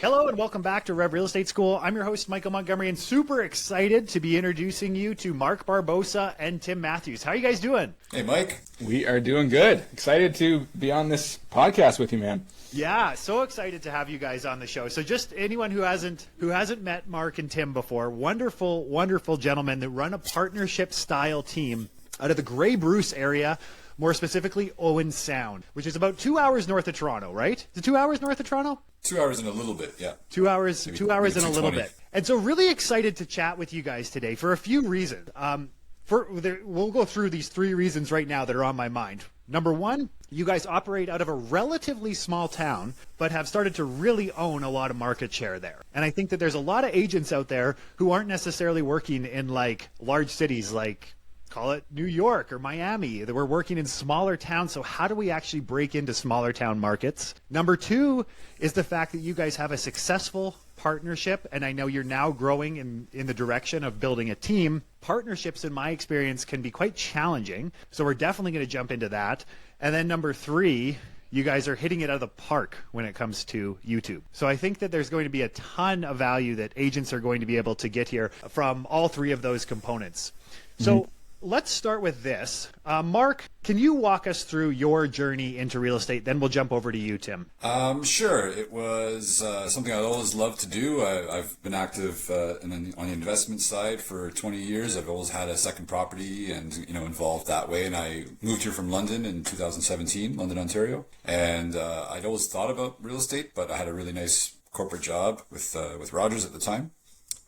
Hello and welcome back to Rev State School. I'm your host, Michael Montgomery, and super excited to be introducing you to Mark Barbosa and Tim Matthews. How are you guys doing? Hey, Mike. We are doing good. Excited to be on this podcast with you, man. Yeah, so excited to have you guys on the show. So just anyone who hasn't met Mark and Tim before, wonderful gentlemen that run a partnership style team out of the Grey Bruce area, more specifically Owen Sound, which is about 2 hours north of Toronto, right? Is it 2 hours north of Toronto? 2 hours and a little bit, yeah. 2 hours, Maybe, 2 hours and a little 2:20. bit. And so really excited to chat with you guys today for a few reasons. We'll go through these three reasons right now that are on my mind. Number one, you guys operate out of a relatively small town, but have started to really own a lot of market share there. And I think that there's a lot of agents out there who aren't necessarily working in like large cities like call it New York or Miami, that we're working in smaller towns. So how do we actually break into smaller town markets? Number two is the fact that you guys have a successful partnership, and I know you're now growing in the direction of building a team. Partnerships, in my experience, can be quite challenging. So we're definitely going to jump into that. And then number three, you guys are hitting it out of the park when it comes to YouTube. So I think that there's going to be a ton of value that agents are going to be able to get here from all three of those components. So let's start with this. Mark, can you walk us through your journey into real estate? Then we'll jump over to you, Tim. Sure. It was something I always loved to do. I've been active on the investment side for 20 years. I've always had a second property and, involved that way. And I moved here from London in 2017, London, Ontario. And I'd always thought about real estate, but I had a really nice corporate job with Rogers at the time.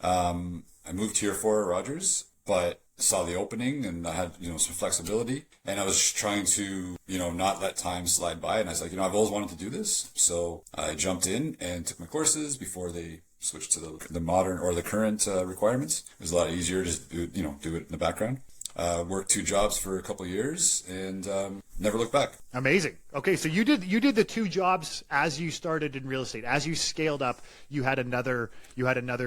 I moved here for Rogers, but saw the opening and I had, some flexibility, and I was trying to, not let time slide by. And I was like, I've always wanted to do this. So I jumped in and took my courses before they switched to the modern or the current requirements. It was a lot easier to just do it in the background. Worked two jobs for a couple of years and never looked back. Amazing. Okay, so you did the two jobs as you started in real estate. As you scaled up, you had another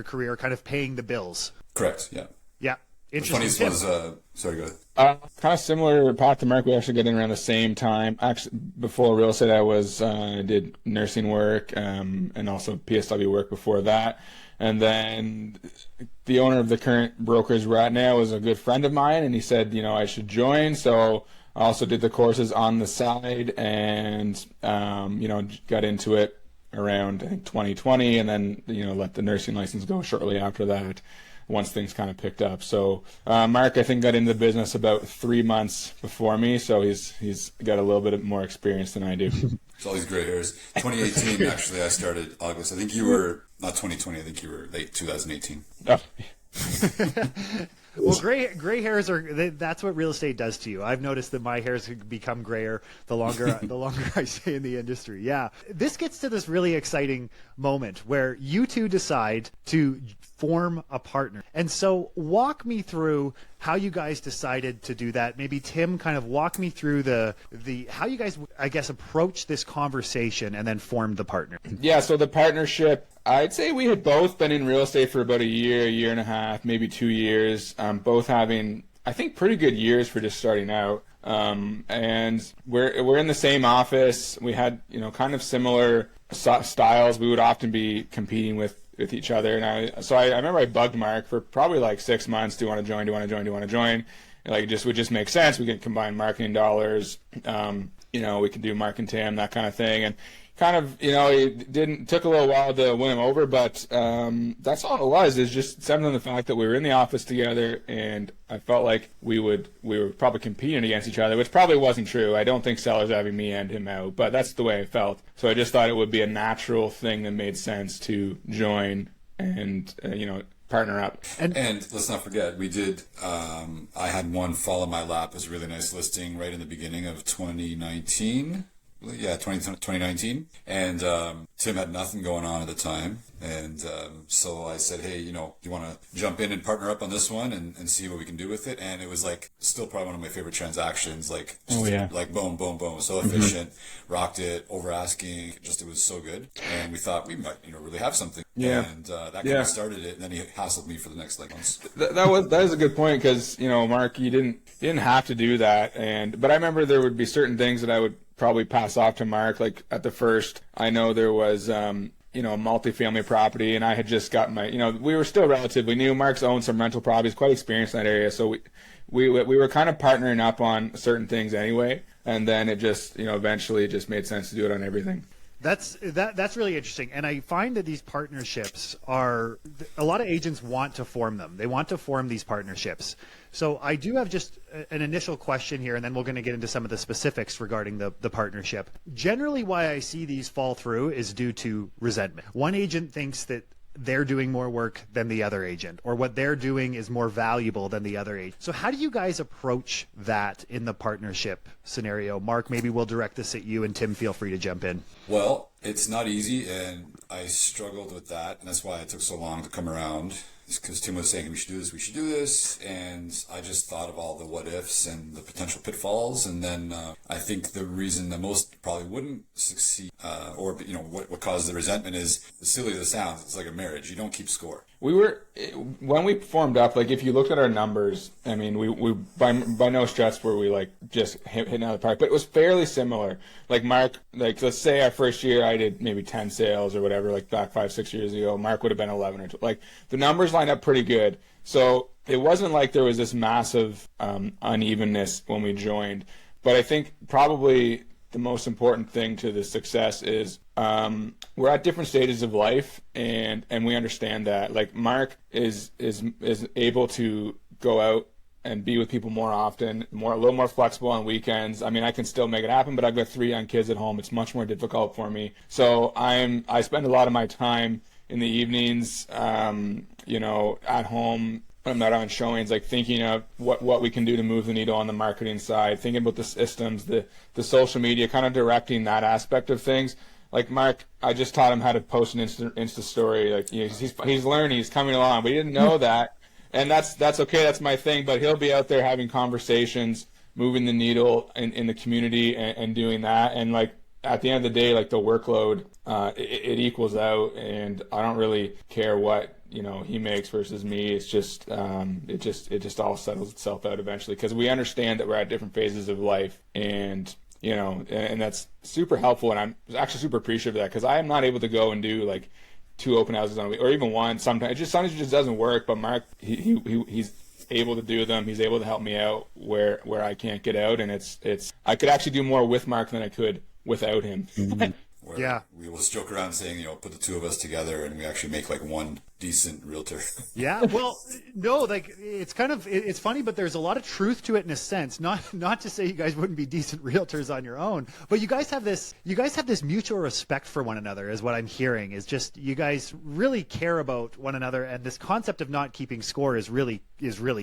career kind of paying the bills. Correct. Yeah. Yeah. The Interesting. funniest was, sorry, go ahead. Kind of similar path to Mark. We actually got in around the same time. Actually, before real estate, I did nursing work and also PSW work before that. And then the owner of the current brokerage we're at now was a good friend of mine, and he said, I should join. So I also did the courses on the side and, got into it around, I think, 2020, and then, let the nursing license go shortly after that, once things kind of picked up. So Mark, I think, got into the business about 3 months before me, so he's got a little bit more experience than I do. It's all these gray hairs. 2018, actually, I started August. I think you were, not 2020, I think you were late 2018. Oh. Well, gray hairs that's what real estate does to you. I've noticed that my hairs become grayer the longer I stay in the industry. Yeah. This gets to this really exciting moment where you two decide to form a partner. And so walk me through how you guys decided to do that. Maybe Tim, kind of walk me through the how you guys, I guess, approached this conversation and then formed the partner. Yeah, so the partnership, I'd say we had both been in real estate for about a year and a half, maybe 2 years, both having, I think, pretty good years for just starting out. And we're in the same office. We had, kind of similar styles. We would often be competing with each other. And I remember I bugged Mark for probably like 6 months. Do you want to join? Do you want to join? Do you want to join? Like, it would just make sense. We could combine marketing dollars. We could do Mark and Tim, that kind of thing. And kind of, it took a little while to win him over, but that's all it was, is just something on the fact that we were in the office together, and I felt like we were probably competing against each other, which probably wasn't true. I don't think Sellers having me and him out, but that's the way I felt. So I just thought it would be a natural thing that made sense to join and, partner up. And let's not forget, we did, I had one fall in my lap. It was a really nice listing right in the beginning of 2019. Yeah, 2019. And Tim had nothing going on at the time. And so I said, hey, do you want to jump in and partner up on this one and see what we can do with it? And it was like still probably one of my favorite transactions. Like, like boom, boom, boom. So efficient, rocked it, over asking. It was so good. And we thought we might, really have something. Yeah. And that kind of started it. And then he hassled me for the next months. That is a good point, because, Mark, you didn't have to do that. But I remember there would be certain things that I would probably pass off to Mark. Like at the first, I know there was multifamily property, and I had just got my, we were still relatively new. Mark's owned some rental properties, quite experienced in that area, so we were kind of partnering up on certain things anyway, and then it just, eventually it just made sense to do it on everything. That's really interesting, and I find that these partnerships are, a lot of agents want to form them. They want to form these partnerships. So I do have just an initial question here, and then we're going to get into some of the specifics regarding the partnership. Generally, why I see these fall through is due to resentment. One agent thinks that they're doing more work than the other agent, or what they're doing is more valuable than the other agent. So how do you guys approach that in the partnership scenario? Mark, maybe we'll direct this at you, and Tim, feel free to jump in. Well, it's not easy, and I struggled with that, and that's why it took so long to come around. Because Tim was saying we should do this, and I just thought of all the what ifs and the potential pitfalls, and then I think the reason that most probably wouldn't succeed, or what caused the resentment is, as silly as it sounds, it's like a marriage. You don't keep score. When we formed up, like if you looked at our numbers, I mean, we by no stretch were we like just hitting out of the park, but it was fairly similar. Like Mark, like let's say our first year I did maybe 10 sales or whatever, like back 5-6 years ago. Mark would have been 11 or 12. Like the numbers lined up pretty good. So it wasn't like there was this massive unevenness when we joined. But I think probably the most important thing to the success is we're at different stages of life, and we understand that. Like Mark is able to go out and be with people more often, a little more flexible on weekends. I mean, I can still make it happen, but I've got 3 young kids at home. It's much more difficult for me. So I spend a lot of my time in the evenings, at home. I'm not on showings, like thinking of what we can do to move the needle on the marketing side, thinking about the systems, the social media, kind of directing that aspect of things. Like Mark, I just taught him how to post an Insta story. Like he's learning, he's coming along. We didn't know that, and that's okay. That's my thing. But he'll be out there having conversations, moving the needle in the community, and doing that. And like at the end of the day, like the workload, it equals out, and I don't really care what he makes versus me. It's just it just all settles itself out eventually, because we understand that we're at different phases of life, and and that's super helpful, and I'm actually super appreciative of that, because I am not able to go and do like 2 open houses on a week, or even one. Sometimes it just doesn't work. But Mark, he's able to do them. He's able to help me out where I can't get out, and it's I could actually do more with Mark than I could without him. Yeah, we will just joke around saying, put the 2 of us together, and we actually make like one decent realtor. Yeah, well, no, like it's funny, but there's a lot of truth to it in a sense. Not to say you guys wouldn't be decent realtors on your own, but you guys have this mutual respect for one another, is what I'm hearing. Is just you guys really care about one another, and this concept of not keeping score is really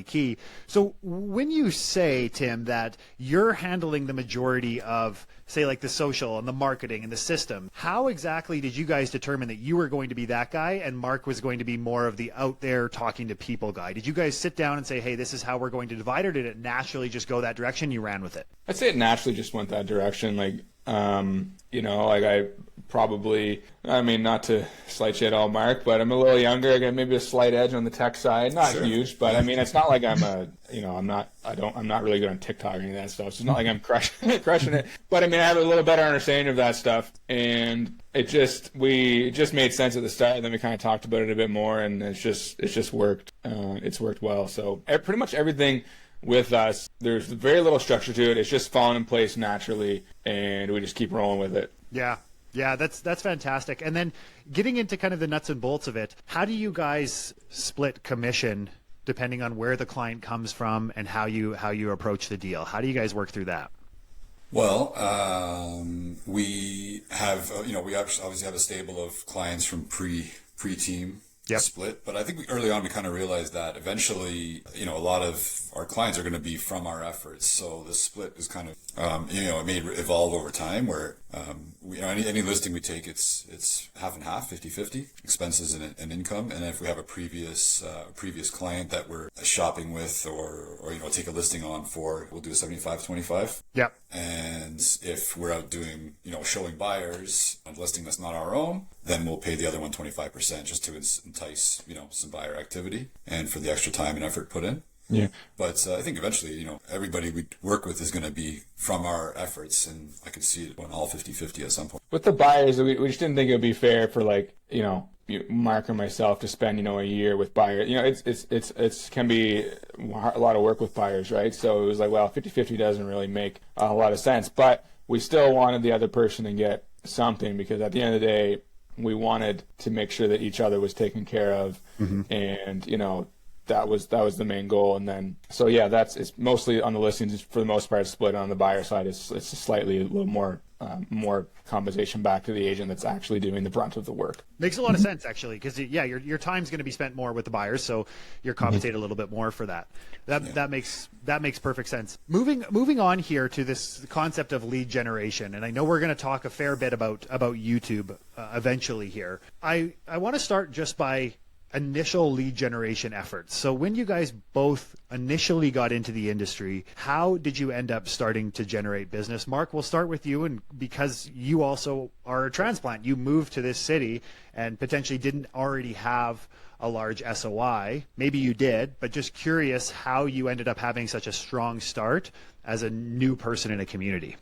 key. So when you say, Tim, that you're handling the majority of, say, like the social and the marketing and the system, how exactly did you guys determine that you were going to be that guy and Mark was going to be more of the out there talking to people guy? Did you guys sit down and say, hey, this is how we're going to divide, or did it naturally just go that direction? You ran with it? I'd say it naturally just went that direction. Like, like I probably, I mean, not to slight you at all, Mark, but I'm a little younger. I got maybe a slight edge on the tech side. Not Sure. huge, but I mean, it's not like I'm not really good on TikTok or any of that stuff. So it's not like I'm crushing it. But I mean, I have a little better understanding of that stuff, and it just made sense at the start. And then we kind of talked about it a bit more, and it's just worked. It's worked well. So pretty much everything with us, there's very little structure to it. It's just falling in place naturally, and we just keep rolling with it. Yeah, that's fantastic. And then getting into kind of the nuts and bolts of it, how do you guys split commission depending on where the client comes from and how you approach the deal? How do you guys work through that? Well, we have, we obviously have a stable of clients from pre-team. Yep. Split, but I think early on we kind of realized that eventually, a lot of our clients are going to be from our efforts. So the split is kind of, it may evolve over time where, any listing we take, it's half and half, 50-50, expenses and income. And if we have a previous client that we're shopping with or take a listing on for, we'll do a 75-25. Yep. And if we're out doing, showing buyers on a listing that's not our own, then we'll pay the other one 25% just to entice, some buyer activity and for the extra time and effort put in. Yeah. But I think eventually, everybody we work with is going to be from our efforts, and I could see it going all 50-50 at some point. With the buyers, we just didn't think it would be fair for Mark and myself to spend, a year with buyers. It's can be a lot of work with buyers, right? So it was like, well, 50-50 doesn't really make a lot of sense, but we still wanted the other person to get something, because at the end of the day, we wanted to make sure that each other was taken care of, and that was the main goal. And then it's mostly on the listings for the most part split. On the buyer side, it's slightly a little more compensation back to the agent that's actually doing the brunt of the work. Makes a lot of sense, actually, because your time's going to be spent more with the buyers, so you're compensated a little bit more for that. That makes perfect sense. Moving on here to this concept of lead generation, and I know we're going to talk a fair bit about YouTube eventually here. I want to start just by initial lead generation efforts. So when you guys both initially got into the industry, how did you end up starting to generate business? Mark, we'll start with you, and because you also are a transplant, you moved to this city and potentially didn't already have a large SOI. Maybe you did, but just curious how you ended up having such a strong start as a new person in a community.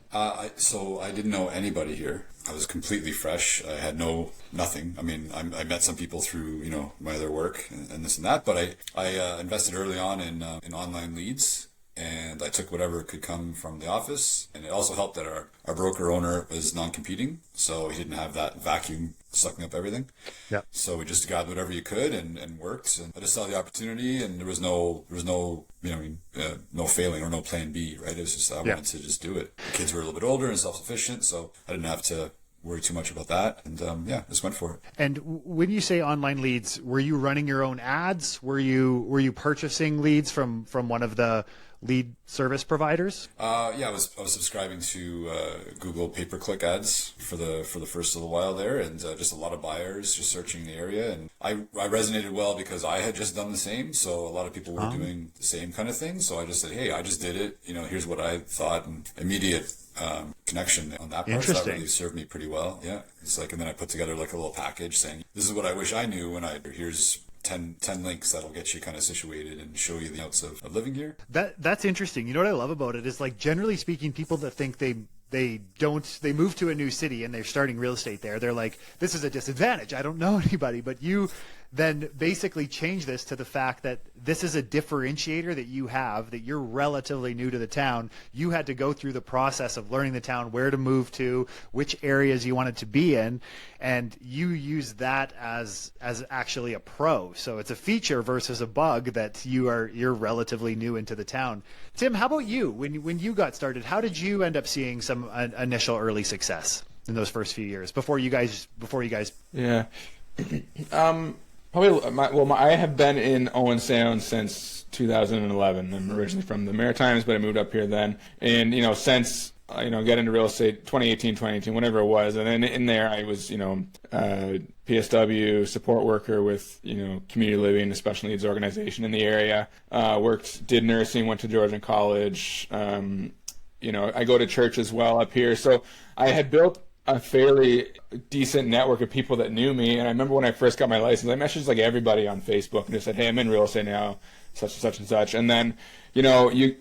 So I didn't know anybody here. I was completely fresh. I had nothing. I mean, I met some people through, my other work and this and that, but I invested early on in online leads, and I took whatever could come from the office. And it also helped that our broker owner was non-competing, so he didn't have that vacuum sucking up everything. Yeah. So we just got whatever you could and worked. And I just saw the opportunity, and there was no no failing or no plan B, right? It was just I wanted to just do it. The kids were a little bit older and self-sufficient, so I didn't have to worry too much about that, and just went for it. And when you say online leads, were you running your own ads? Were you purchasing leads from one of the lead service providers? I was subscribing to Google pay-per-click ads for the first little while there, and just a lot of buyers just searching the area, and I resonated well because I had just done the same, so a lot of people were doing the same kind of thing. So I just said, hey, I just did it, here's what I thought, and immediate connection on that part. So that really served me pretty well. Yeah, it's like, and then I put together like a little package saying, this is what I wish I knew here's 10 links that'll get you kind of situated and show you the outs of living here. That's interesting. You know what I love about it is, like, generally speaking, people that think they move to a new city and they're starting real estate there, they're like, this is a disadvantage, I don't know anybody. But you then basically change this to the fact that this is a differentiator that you have, that you're relatively new to the town. You had to go through the process of learning the town, where to move to, which areas you wanted to be in, and you use that as actually a pro. So it's a feature versus a bug that you're relatively new into the town. Tim, how about you? When you got started, how did you end up seeing some initial early success in those first few years before you guys? Yeah. I have been in Owen Sound since 2011. I'm originally from the Maritimes, but I moved up here then. And, since, get into real estate 2018, 2019, whatever it was. And then in there, I was, PSW support worker with, community living, a special needs organization in the area. Did nursing, went to Georgian College. I go to church as well up here. So I had built a fairly decent network of people that knew me. And I remember when I first got my license, I messaged like everybody on Facebook and just said, hey, I'm in real estate now, such and such and such. And then, you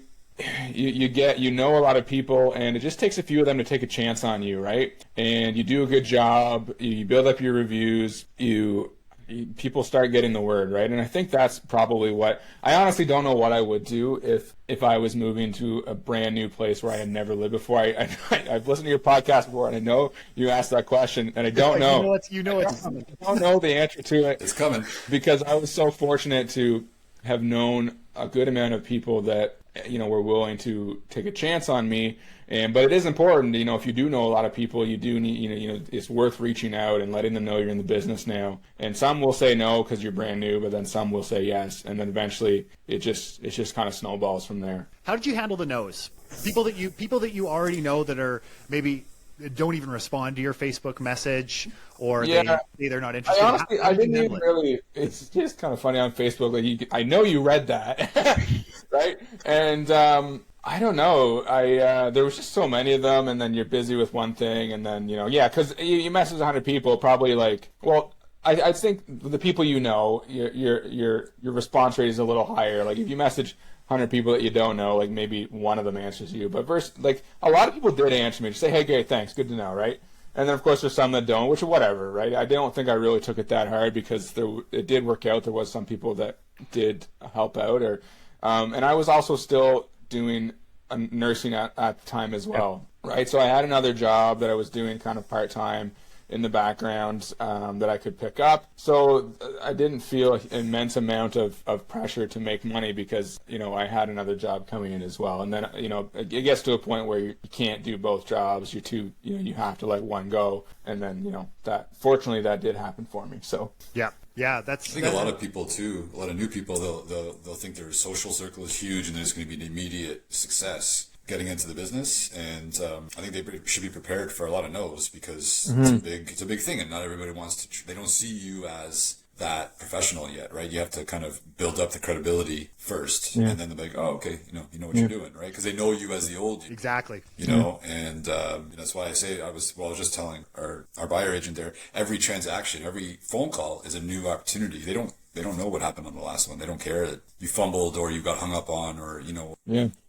get a lot of people, and it just takes a few of them to take a chance on you, right? And you do a good job, you build up your reviews, people start getting the word, right? And I think that's probably what I honestly don't know what I would do if I was moving to a brand new place where I had never lived before. I've listened to your podcast before, and I know you asked that question, and I don't know. I don't know the answer to it. It's coming, because I was so fortunate to have known a good amount of people that were willing to take a chance on me. But it is important, if you do know a lot of people, you do need, it's worth reaching out and letting them know you're in the business now. And some will say no because you're brand new, but then some will say yes. And then eventually it just kind of snowballs from there. How did you handle the no's? People that you already know that are maybe don't even respond to your Facebook message, or they're not interested. I didn't even really. It's just kind of funny on Facebook. Like I know you read that, right? And I don't know. There was just so many of them, and then you're busy with one thing, and then because you message 100 people, probably I think the people your response rate is a little higher. Like if you message 100 people that you don't know, like maybe one of them answers you. But like a lot of people did answer me. Just say, hey, great, thanks, good to know, right? And then of course there's some that don't, which whatever, right? I don't think I really took it that hard because it did work out. There was some people that did help out, and I was also still doing nursing at the time as well, right? So I had another job that I was doing kind of part-time in the background that I could pick up. So I didn't feel an immense amount of pressure to make money because, I had another job coming in as well. And then, it gets to a point where you can't do both jobs. You have to let one go. And then, fortunately that did happen for me. So yeah, I think a lot of people too, a lot of new people, they'll think their social circle is huge and there's going to be an immediate success getting into the business, and I think they should be prepared for a lot of no's because it's a big thing, and not everybody wants to. They don't see you as that professional yet, right? You have to kind of build up the credibility first, and then they're like, oh, okay, you know what you're doing, right? Because they know you as the old you. Exactly. And that's why I say I was just telling our buyer agent there, every transaction, every phone call is a new opportunity. They don't know what happened on the last one. They don't care that you fumbled or you got hung up on, or you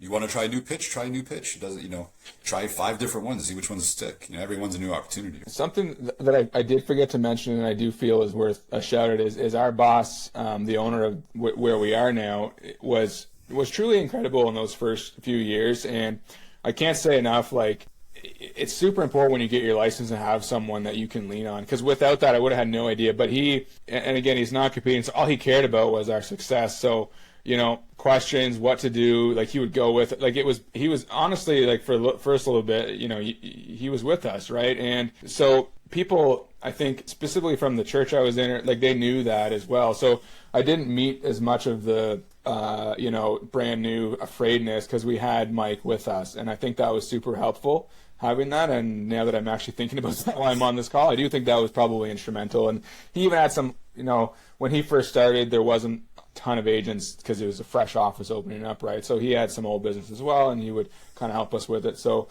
want to try a new pitch. It doesn't, try 5 different ones, see which ones stick. Everyone's a new opportunity. Something that I did forget to mention, and I do feel is worth a shout out, is our boss, the owner of where we are now, was truly incredible in those first few years. And I can't say enough, like, it's super important when you get your license to have someone that you can lean on, because without that I would have had no idea. But he's not competing, so all he cared about was our success. So questions, what to do, like he would go with, like he was honestly, like for the first little bit, he was with us, right? And so people, I think specifically from the church I was in, like they knew that as well. So I didn't meet as much of the brand new afraidness because we had Mike with us, and I think that was super helpful having that. And now that I'm actually thinking about that while I'm on this call, I do think that was probably instrumental. And he even had some, when he first started, there wasn't a ton of agents because it was a fresh office opening up, right? So he had some old business as well, and he would kind of help us with it. So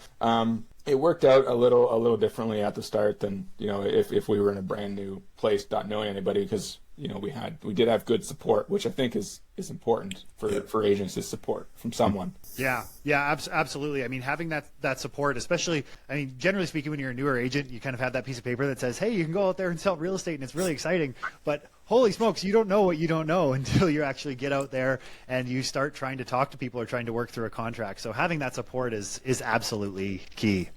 it worked out a little differently at the start than if we were in a brand new place not knowing anybody, because we did have good support, which I think is important for agents, is support from someone. Yeah, absolutely. I mean, having that support, especially, generally speaking, when you're a newer agent, you kind of have that piece of paper that says, hey, you can go out there and sell real estate, and it's really exciting. But holy smokes, you don't know what you don't know until you actually get out there and you start trying to talk to people or trying to work through a contract. So having that support is absolutely key.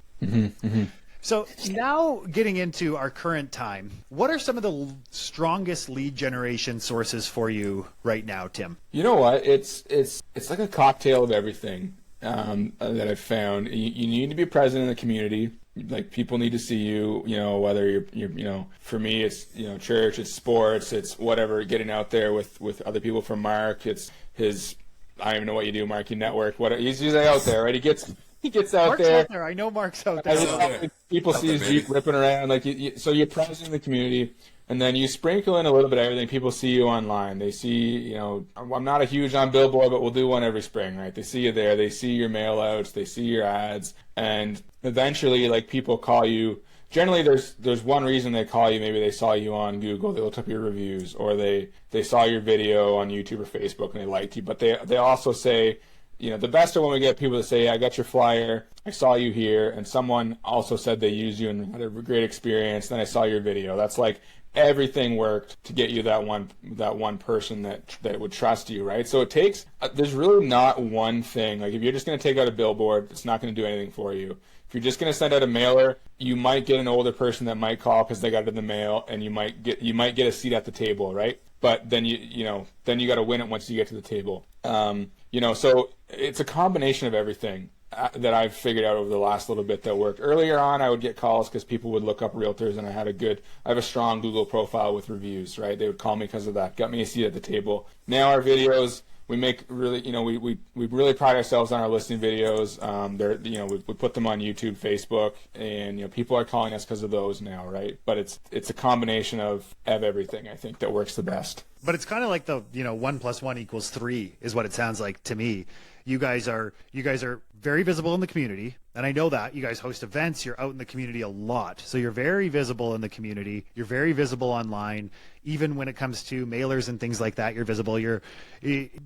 So now getting into our current time, what are some of the strongest lead generation sources for you right now, Tim? You know what? It's like a cocktail of everything that I've found. You need to be present in the community. Like people need to see you, whether you're for me, it's, church, it's sports, it's whatever, getting out there with other people. From Mark, it's his, I don't even know what you do, Mark, you network, he's usually out there, right? He gets out Mark's there. Out there. I know Mark's out there. People see his Jeep ripping around. So you're present in the community, and then you sprinkle in a little bit of everything. People see you online. They see, I'm not a huge on Billboard, but we'll do one every spring, right? They see you there. They see your mail outs. They see your ads. And eventually, like, people call you. Generally, there's one reason they call you. Maybe they saw you on Google. They looked up your reviews, or they saw your video on YouTube or Facebook and they liked you. But they also say, the best are when we get people to say, I got your flyer, I saw you here, and someone also said they used you and had a great experience, then I saw your video. That's like everything worked to get you that one person that would trust you, right? So it takes, there's really not one thing. Like if you're just going to take out a billboard, it's not going to do anything for you. If you're just going to send out a mailer, you might get an older person that might call because they got it in the mail, and you might get a seat at the table, right? But then you got to win it once you get to the table. So it's a combination of everything that I've figured out over the last little bit that worked. Earlier on, I would get calls because people would look up realtors, and I have a strong Google profile with reviews, right? They would call me because of that, got me a seat at the table. Now our videos, we make really, we really pride ourselves on our listing videos. We put them on YouTube, Facebook, and people are calling us because of those now, right? But it's a combination of everything, I think, that works the best. But it's kind of like the 1 + 1 = 3 is what it sounds like to me. You guys are very visible in the community, and I know that you guys host events, you're out in the community a lot, so you're very visible in the community, you're very visible online. Even when it comes to mailers and things like that, you're visible.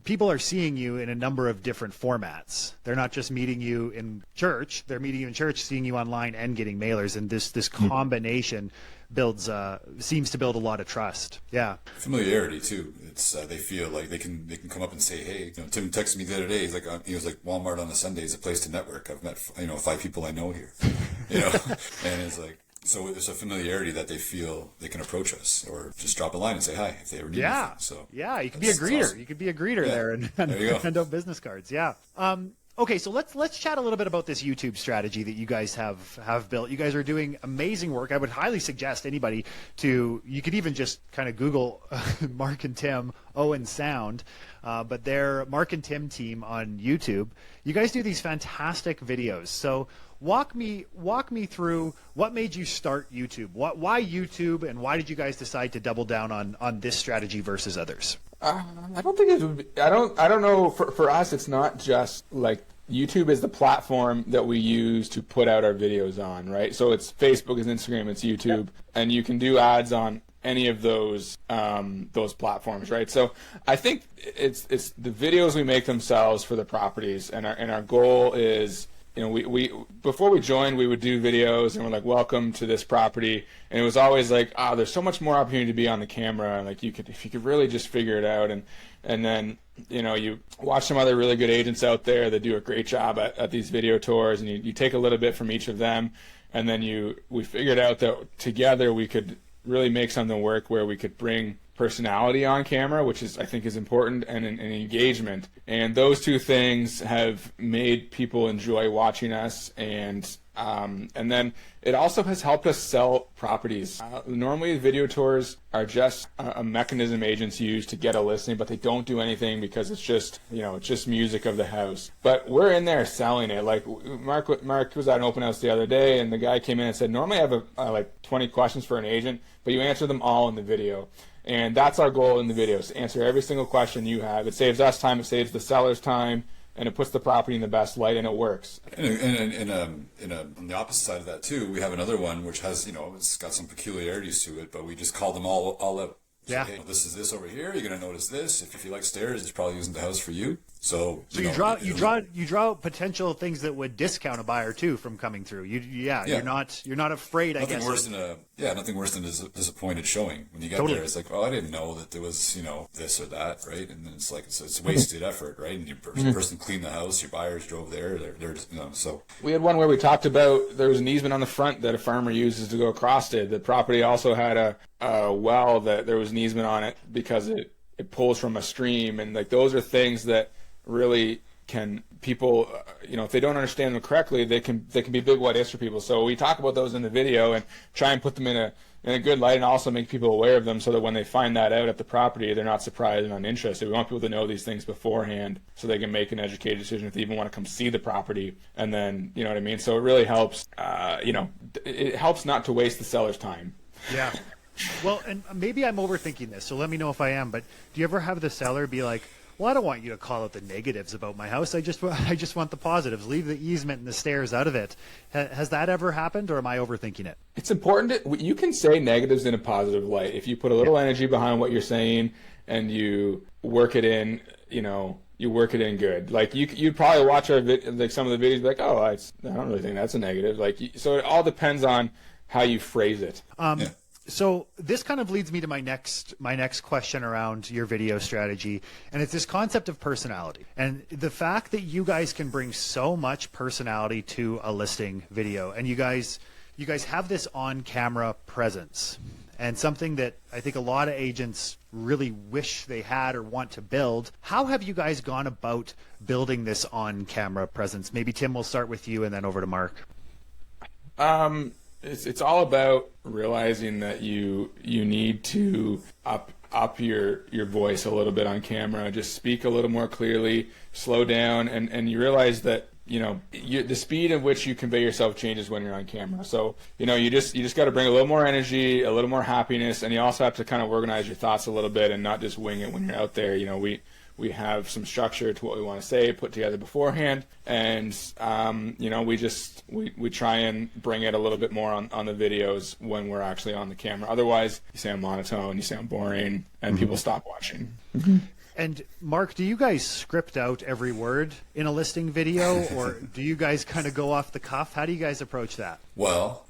People are seeing you in a number of different formats. They're not just meeting you in church, they're meeting you in church, seeing you online, and getting mailers, and this combination seems to build a lot of trust. Yeah. Familiarity too. It's they feel like they can come up and say, hey, Tim texted me the other day. He's like, he was like, Walmart on a Sunday is a place to network. I've met 5 people I know here, and it's like, so there's a familiarity that they feel they can approach us or just drop a line and say hi if they ever need anything. So yeah, you could be a greeter. Awesome. You could be a greeter there and hand out business cards. Yeah. Okay, so let's chat a little bit about this YouTube strategy that you guys have built. You guys are doing amazing work. I would highly suggest anybody you could even just kind of Google Mark and Tim, Owen Sound, but they're Mark and Tim team on YouTube. You guys do these fantastic videos. So walk me through what made you start YouTube. Why YouTube, and why did you guys decide to double down on this strategy versus others? I don't think it would be, I don't know. For us, it's not just like YouTube is the platform that we use to put out our videos on, right? So it's Facebook, it's Instagram, it's YouTube, and you can do ads on any of those platforms, right? So I think it's the videos we make themselves for the properties, and our goal is, we before we joined, we would do videos and we're like, welcome to this property, and it was always like, there's so much more opportunity to be on the camera, and like if you could really just figure it out, and then you watch some other really good agents out there that do a great job at these video tours, and you take a little bit from each of them, and then we figured out that together we could really make something work where we could bring personality on camera, which I think is important, and an engagement. And those two things have made people enjoy watching us, and then it also has helped us sell properties. Normally video tours are just a mechanism agents use to get a listing, but they don't do anything because it's just, it's just music of the house. But we're in there selling it. Like Mark was at an open house the other day, and the guy came in and said, normally I have like 20 questions for an agent, but you answer them all in the video. And that's our goal in the videos, to answer every single question you have. It saves us time, it saves the seller's time, and it puts the property in the best light, and it works. And on the opposite side of that too, we have another one which has, it's got some peculiarities to it, but we just call them all out. So, hey, this is this over here. You're going to notice this. If you like stairs, it's probably using the house for you. So you draw potential things that would discount a buyer too from coming through. You're not afraid. Nothing I guess. Nothing worse than a disappointed showing when you get there. It's like, I didn't know that there was this or that, right? And then it's like it's wasted effort, right? And your person cleaned the house, your buyers drove there. They're so we had one where we talked about there was an easement on the front that a farmer uses to go across it. The property also had a well that there was an easement on it because it pulls from a stream, and like those are things that really can people if they don't understand them correctly, they can be big what ifs for people. So we talk about those in the video and try and put them in a good light, and also make people aware of them so that when they find that out at the property, they're not surprised and uninterested. We want people to know these things beforehand so they can make an educated decision if they even want to come see the property. And then you know what I mean. So it really helps. It helps not to waste the seller's time. Yeah. Well, and maybe I'm overthinking this, so let me know if I am. But do you ever have the seller be like, well, I don't want you to call out the negatives about my house. I just want the positives. Leave the easement and the stairs out of it. Has that ever happened, or am I overthinking it? It's important. You can say negatives in a positive light if you put a little energy behind what you're saying and you work it in. You work it in good. Like you'd probably watch some of the videos, and be like, I don't really think that's a negative. So it all depends on how you phrase it. So this kind of leads me to my next question around your video strategy, and it's this concept of personality and the fact that you guys can bring so much personality to a listing video, and you guys have this on-camera presence, and something that I think a lot of agents really wish they had or want to build. How have you guys gone about building this on-camera presence? Maybe Tim, we'll start with you and then over to Mark. It's all about realizing that you need to up your voice a little bit on camera, just speak a little more clearly, slow down, and you realize that the speed at which you convey yourself changes when you're on camera. So you just got to bring a little more energy, a little more happiness, and you also have to kind of organize your thoughts a little bit and not just wing it when you're out there. We have some structure to what we want to say put together beforehand, and we try and bring it a little bit more on the videos when we're actually on the camera. Otherwise, you sound monotone, you sound boring, and people stop watching. And Mark, do you guys script out every word in a listing video, or do you guys kind of go off the cuff? How do you guys approach that? Well,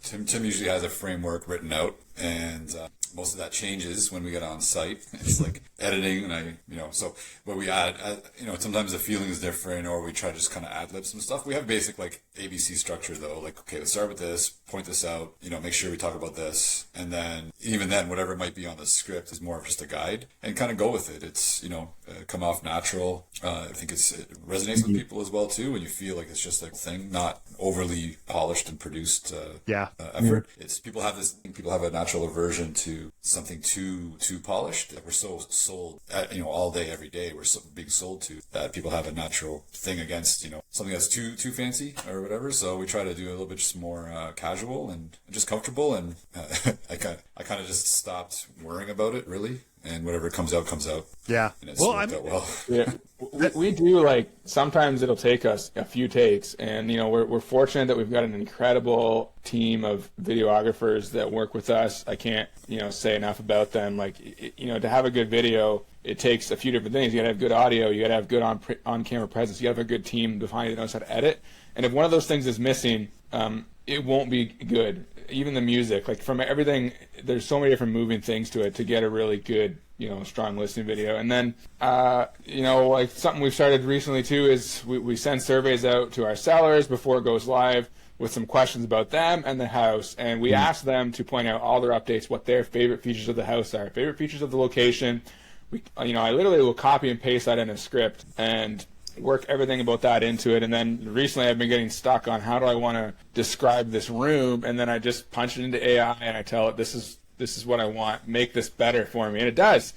Tim usually has a framework written out, and most of that changes when we get on site. It's like editing, and so where we add, sometimes the feeling is different, or we try to just kind of ad lib some stuff. We have basic like ABC structure though, like, okay, let's start with this, point this out, make sure we talk about this, and then even then, whatever might be on the script is more of just a guide, and kind of go with it. It's come off natural. I think it resonates with people as well too, when you feel like it's just a thing, not overly polished and produced effort. It's people have a natural aversion to something too polished. We're so sold all day every day we're so being sold to that people have a natural thing against something that's too fancy or whatever. So we try to do a little bit just more casual and just comfortable, and I kind of just stopped worrying about it really, and whatever comes out comes out. Yeah. And it's worked out well. Yeah. We do, like, sometimes it'll take us a few takes, and we're fortunate that we've got an incredible team of videographers that work with us. I can't say enough about them. Like, to have a good video, it takes a few different things. You gotta have good audio, you gotta have good on camera presence, you gotta have a good team behind it that knows how to edit. And if one of those things is missing, it won't be good. Even the music, like, from everything, there's so many different moving things to it to get a really good strong listening video. And then like something we've started recently too is we send surveys out to our sellers before it goes live with some questions about them and the house, and we ask them to point out all their updates, what their favorite features of the house are, favorite features of the location. I literally will copy and paste that in a script and work everything about that into it. And then recently I've been getting stuck on how do I want to describe this room, and then I just punch it into AI and I tell it this is what I want, make this better for me, and it does.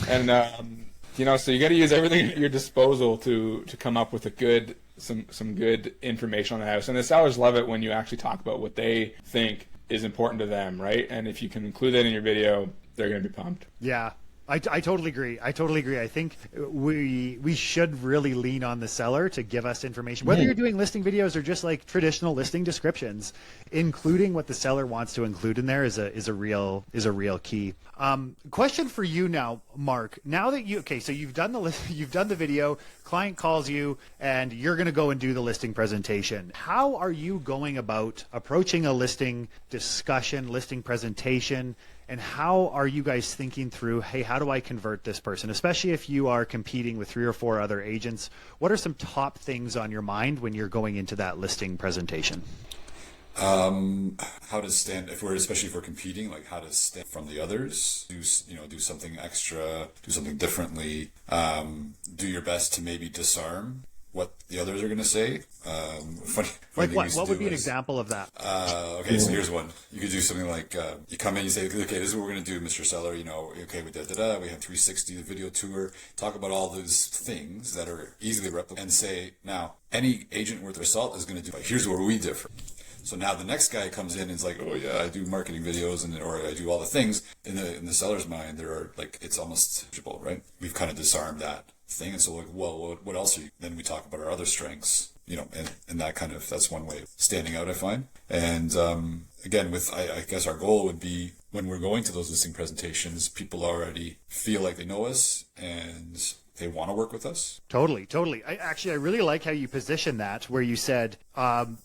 And so you got to use everything at your disposal to come up with some good information on the house. And the sellers love it when you actually talk about what they think is important to them, right? And if you can include that in your video, they're going to be pumped. Yeah. I totally agree. I think we should really lean on the seller to give us information, whether you're doing listing videos or just like traditional listing descriptions. Including what the seller wants to include in there is a real key. Question for you now, Mark. Now that so you've done the video, client calls you, and you're going to go and do the listing presentation. How are you going about approaching a listing discussion, listing presentation? And how are you guys thinking through, hey, how do I convert this person? Especially if you are competing with 3 or 4 other agents, what are some top things on your mind when you're going into that listing presentation? How to stand, especially if we're competing, like how to stand from the others, do something extra, do something differently, do your best to maybe disarm what the others are going to say. Funny like what would be an example of that? Okay, so here's one. You could do something like, you come in, you say, okay, this is what we're going to do, Mr. Seller, okay, we we have 360, the video tour, talk about all those things that are easily replicated, and say, now, any agent worth their salt is going to do, here's where we differ. So now the next guy comes in and is like, oh yeah, I do marketing videos or I do all the things. In the seller's mind, there are it's almost tangible, right? We've kind of disarmed that thing, and so like, well, what else are you? Then we talk about our other strengths, and that kind of, that's one way of standing out, I find. And again, I guess our goal would be when we're going to those listing presentations, people already feel like they know us and they want to work with us. Totally. I really like how you position that, where you said,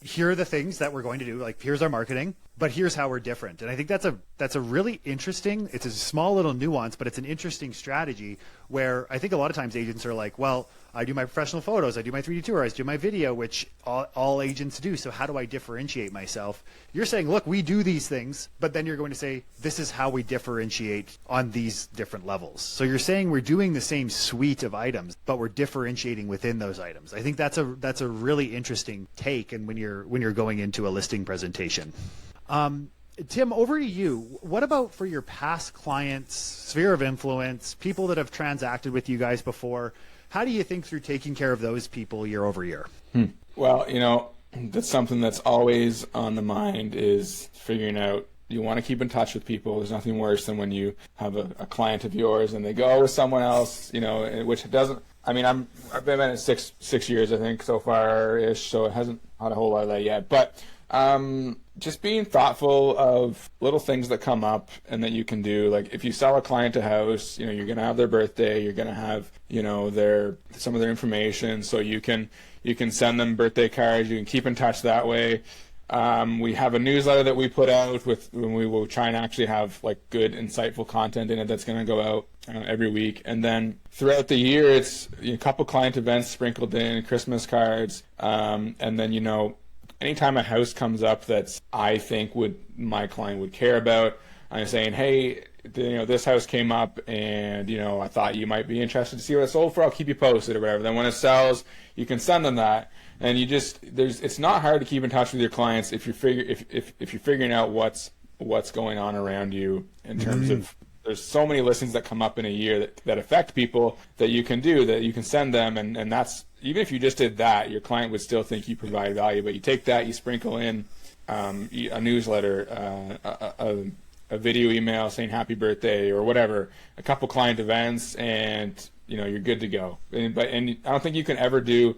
here are the things that we're going to do. Like, here's our marketing, but here's how we're different. And I think that's a really interesting, it's a small little nuance, but it's an interesting strategy where I think a lot of times agents are like, well, I do my professional photos, I do my 3D tours, I do my video, which all agents do. So how do I differentiate myself? You're saying, look, we do these things, but then you're going to say, this is how we differentiate on these different levels. So you're saying we're doing the same suite of items, but we're differentiating within those items. I think that's a really interesting take, and when you're going into a listing presentation. Tim, over to you. What about for your past clients, sphere of influence, people that have transacted with you guys before? How do you think through taking care of those people year over year? Well, that's something that's always on the mind, is figuring out You want to keep in touch with people. There's nothing worse than when you have a client of yours and they go with someone else, which doesn't. I mean, I've been at it six years, I think, so far ish. So it hasn't had a whole lot of that yet. But just being thoughtful of little things that come up and that you can do. Like if you sell a client a house, you're gonna have their birthday. You're gonna have some of their information, so you can send them birthday cards. You can keep in touch that way. We have a newsletter that we put out when we will try and actually have like good, insightful content in it that's going to go out every week. And then throughout the year, it's a couple client events sprinkled in, Christmas cards, and then anytime a house comes up that's I think my client would care about, I'm saying, hey, this house came up and I thought you might be interested to see what it sold for. I'll keep you posted or whatever. Then when it sells, you can send them that. And it's not hard to keep in touch with your clients if you're figuring out what's going on around you in terms of, there's so many listings that come up in a year that affect people that you can send them, and that's, even if you just did that, your client would still think you provide value. But you take that, you sprinkle in a newsletter, a video email saying happy birthday or whatever, a couple client events, and you're good to go. And I don't think you could ever do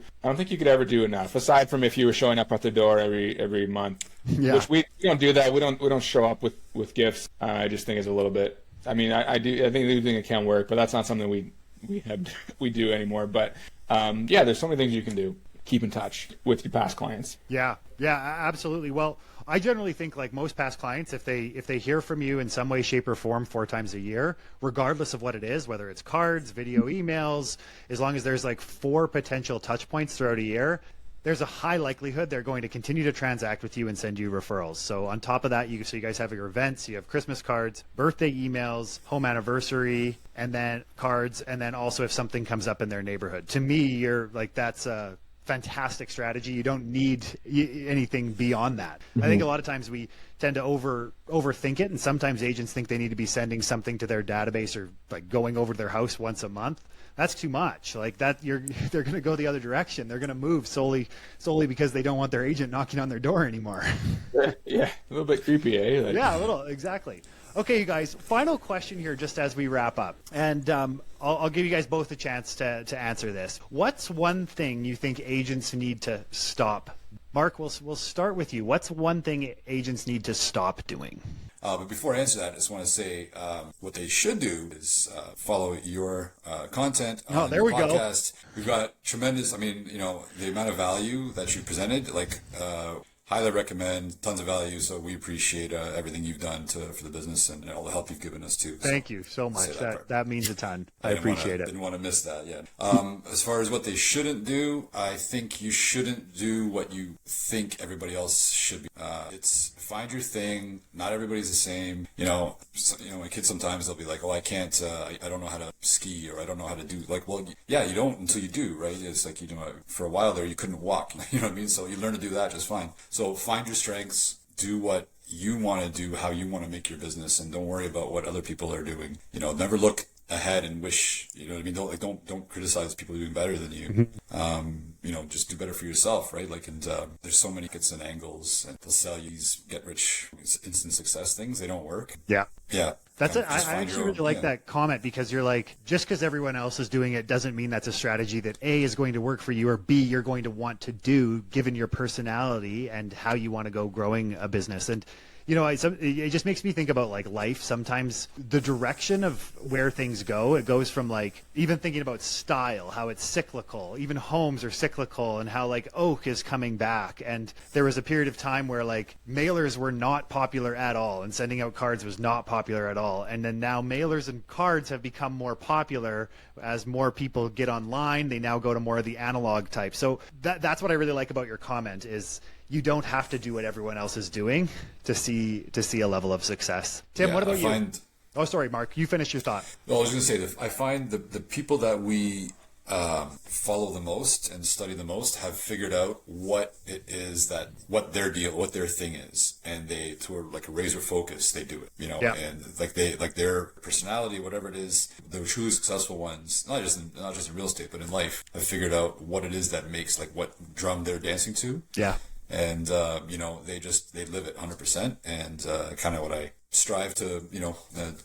enough, aside from if you were showing up at the door every month. Yeah. Which we don't do that. We don't show up with gifts. I just think it's a little bit. I mean, I think it can work, but that's not something we do anymore. But there's so many things you can do. Keep in touch with your past clients. Yeah, absolutely. Well, I generally think, like most past clients, if they hear from you in some way, shape, or form 4 times a year, regardless of what it is, whether it's cards, video, emails, as long as there's like 4 potential touch points throughout a year, there's a high likelihood they're going to continue to transact with you and send you referrals. So on top of that, you guys have your events, you have Christmas cards, birthday emails, home anniversary, and then cards, and then also if something comes up in their neighborhood. To me, you're like, that's a fantastic strategy. You don't need anything beyond that. I think a lot of times we tend to overthink it, and sometimes agents think they need to be sending something to their database or like going over to their house once a month. That's too much. Like that, they're going to go the other direction. They're going to move solely because they don't want their agent knocking on their door anymore. Yeah, a little bit creepy, eh? Yeah, a little, exactly. Okay, you guys, final question here just as we wrap up. And I'll give you guys both a chance to answer this. What's one thing you think agents need to stop? Mark, we'll start with you. What's one thing agents need to stop doing? But before I answer that, I just want to say what they should do is follow your content on there your we go. podcast. We've got tremendous, the amount of value that you presented, highly recommend, tons of value. So we appreciate everything you've done for the business and all the help you've given us too. Thank you so much. That means a ton. I appreciate it. Didn't want to miss that. Yeah. As far as what they shouldn't do, I think you shouldn't do what you think everybody else should be. It's find your thing. Not everybody's the same. My kids sometimes they'll be like, "Oh, I can't. I don't know how to ski, or I don't know how to do." Like, well, yeah, you don't until you do, right? It's like for a while there, you couldn't walk. You know what I mean? So you learn to do that just fine. So find your strengths. Do what you want to do, how you want to make your business, and don't worry about what other people are doing. Never look ahead and wish. You know what I mean? Don't criticize people doing better than you. Just do better for yourself, right? There's so many kits and angles, and they'll sell you these get rich instant success things. They don't work. Yeah. That's it. I actually really like yeah. that comment, because you're like, just because everyone else is doing it doesn't mean that's a strategy that A, is going to work for you, or B, you're going to want to do given your personality and how you want to go growing a business. And it just makes me think about like life. Sometimes the direction of where things go, it goes from like, even thinking about style, how it's cyclical, even homes are cyclical, and how like oak is coming back. And there was a period of time where like mailers were not popular at all, and sending out cards was not popular at all. And then now mailers and cards have become more popular as more people get online. They now go to more of the analog type. So that's what I really like about your comment is, you don't have to do what everyone else is doing to see a level of success. Tim, what about you? Oh, sorry, Mark. You finish your thought. Well, I was going to say that I find the people that we follow the most and study the most have figured out what it is what their thing is, and they, to like a razor focus, they do it. Yeah. And like their personality, whatever it is, the truly successful ones, not just in real estate, but in life, have figured out what it is that makes like what drum they're dancing to. Yeah. and they live it 100%, and kind of what I strive to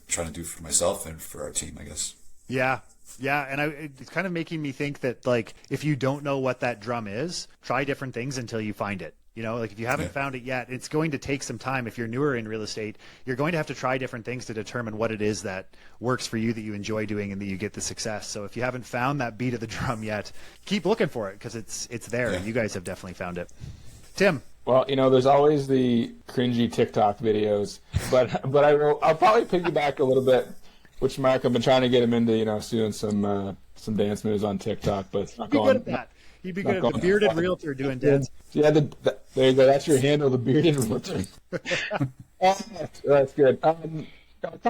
try to do for myself and for our team, I guess. Yeah. Yeah, and it's kind of making me think that, like, if you don't know what that drum is, try different things until you find it. Like if you haven't found it yet, it's going to take some time. If you're newer in real estate, you're going to have to try different things to determine what it is that works for you, that you enjoy doing, and that you get the success. So if you haven't found that beat of the drum yet, keep looking for it, because it's there. Yeah. You guys have definitely found it. Tim? Well, there's always the cringy TikTok videos, but I'll probably piggyback a little bit, which Mark, I've been trying to get him into, doing some dance moves on TikTok, but it's not going. Good at that. He'd be good at the bearded realtor doing dance. Yeah, there you go. That's your handle, the bearded realtor. That's good. I'll kind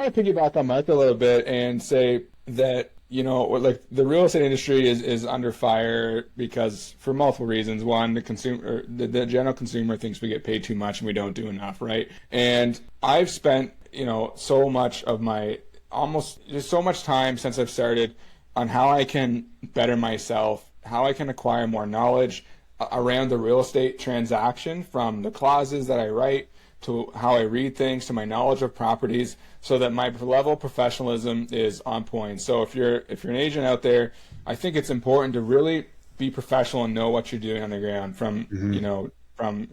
of piggyback on Mike a little bit and say that, like the real estate industry is under fire because for multiple reasons. One, the general consumer thinks we get paid too much and we don't do enough, right? And I've spent, so much of my just so much time since I've started on how I can better myself, how I can acquire more knowledge around the real estate transaction, from the clauses that I write to how I read things to my knowledge of properties, so that my level of professionalism is on point. So if you're an agent out there, I think it's important to really be professional and know what you're doing on the ground, from from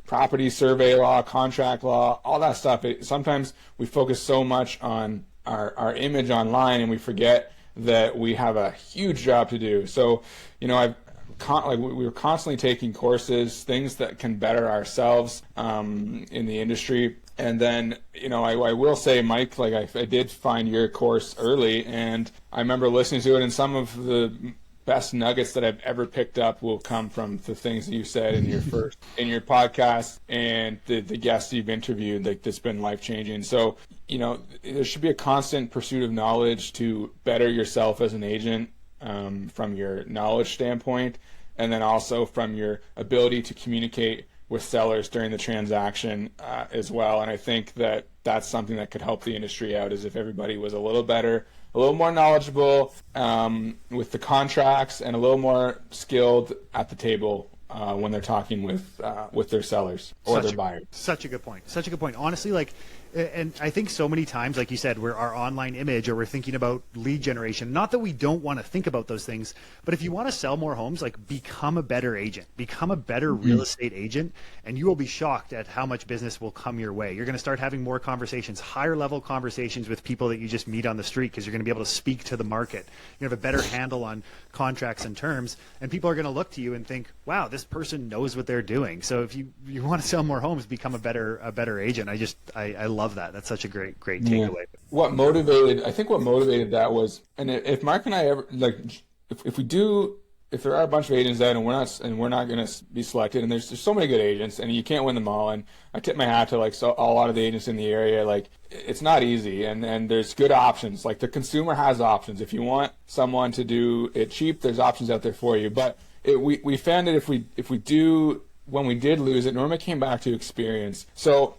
property survey law, contract law, all that stuff. Sometimes we focus so much on our image online and we forget that we have a huge job to do. So, we were constantly taking courses, things that can better ourselves in the industry. And then, I will say, Mike, like I did find your course early, and I remember listening to it, and some of the best nuggets that I've ever picked up will come from the things that you said in your podcast and the guests you've interviewed. Like, that's been life-changing. So, there should be a constant pursuit of knowledge to better yourself as an agent, from your knowledge standpoint, and then also from your ability to communicate with sellers during the transaction as well. And I think that that's something that could help the industry out, is if everybody was a little better, a little more knowledgeable with the contracts, and a little more skilled at the table when they're talking with their sellers or their buyers. Such a good point. Honestly, like, and I think so many times, like you said, we're our online image, or we're thinking about lead generation. Not that we don't want to think about those things, but if you want to sell more homes, like, become a better agent, become a better real estate agent, and you will be shocked at how much business will come your way. You're going to start having more conversations, higher level conversations with people that you just meet on the street, because you're going to be able to speak to the market. You have a better handle on contracts and terms, and people are going to look to you and think, wow, this person knows what they're doing. So if you want to sell more homes, become a better agent. I love that. That's such a great takeaway. What motivated that was, and if Mark and I ever, like, if there are a bunch of agents out and we're not going to be selected, and there's so many good agents and you can't win them all, and I tip my hat to a lot of the agents in the area. Like, it's not easy, and there's good options. Like, the consumer has options. If you want someone to do it cheap, there's options out there for you. But we found that if we do, when we did lose it, normally came back to experience. So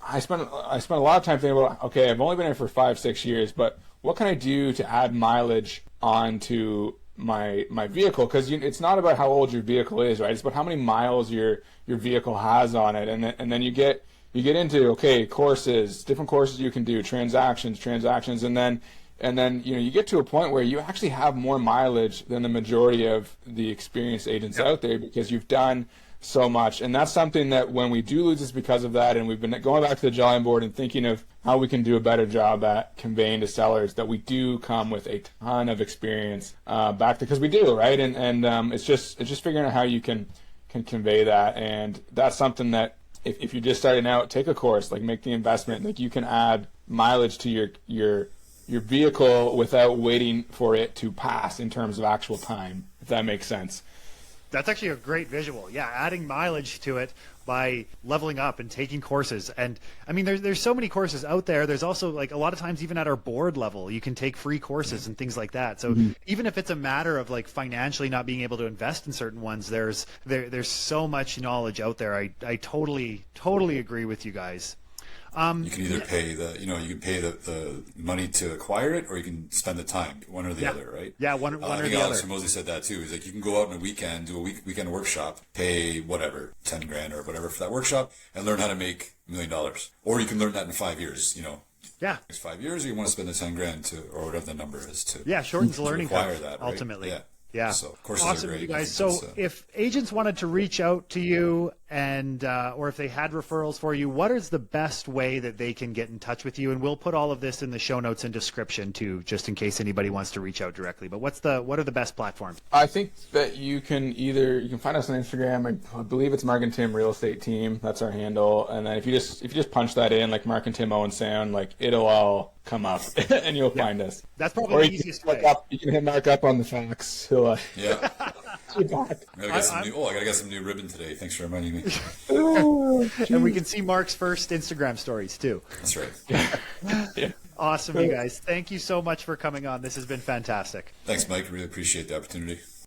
I spent a lot of time thinking about, okay, I've only been here for 5-6 years, but what can I do to add mileage onto my vehicle? Because it's not about how old your vehicle is, right? It's about how many miles your vehicle has on it, and then you get into, okay, courses, different courses you can do, transactions, and then you get to a point where you actually have more mileage than the majority of the experienced agents out there, because you've done so much. And that's something that when we do lose, it's because of that. And we've been going back to the drawing board and thinking of how we can do a better job at conveying to sellers that we do come with a ton of experience back to, because we do, right? And it's just figuring out how you can convey that. And that's something that if you're just starting out, take a course, like, make the investment, like, you can add mileage to your vehicle without waiting for it to pass in terms of actual time, if that makes sense. That's actually a great visual. Yeah, adding mileage to it by leveling up and taking courses. And I mean, there's so many courses out there. There's also, like, a lot of times, even at our board level, you can take free courses and things like that. So even if it's a matter of, like, financially not being able to invest in certain ones, there's so much knowledge out there. I totally agree with you guys. You can either pay the money to acquire it, or you can spend the time, one or the other, right? Yeah, one or I think the Alex other. Hormozy said that too. He's like, you can go out on a weekend, do a weekend workshop, pay whatever, 10 grand or whatever for that workshop, and learn how to make $1 million. Or you can learn that in 5 years, Yeah. Next 5 years, or you want to spend the 10 grand to, or whatever the number is to. Yeah, shortens the to learning acquire curve, that, right? ultimately. Yeah. Yeah. So courses are Awesome, great. you guys. You So can if agents wanted to reach out to you and or if they had referrals for you, what is the best way that they can get in touch with you? And we'll put all of this in the show notes and description too, just in case anybody wants to reach out directly. But what are the best platforms? I think that you can find us on Instagram. I believe it's Mark and Tim Real Estate Team. That's our handle. And then if you just punch that in, like Mark and Tim Owen Sound, like it'll all come up and you'll find us. That's probably the easiest way. You can hit Mark up on the fax. He'll Yeah. be back. I gotta get some new ribbon today. Thanks for reminding me. And we can see Mark's first Instagram stories too. That's right. Yeah. Awesome, you guys. Thank you so much for coming on. This has been fantastic. Thanks, Mike. Really appreciate the opportunity.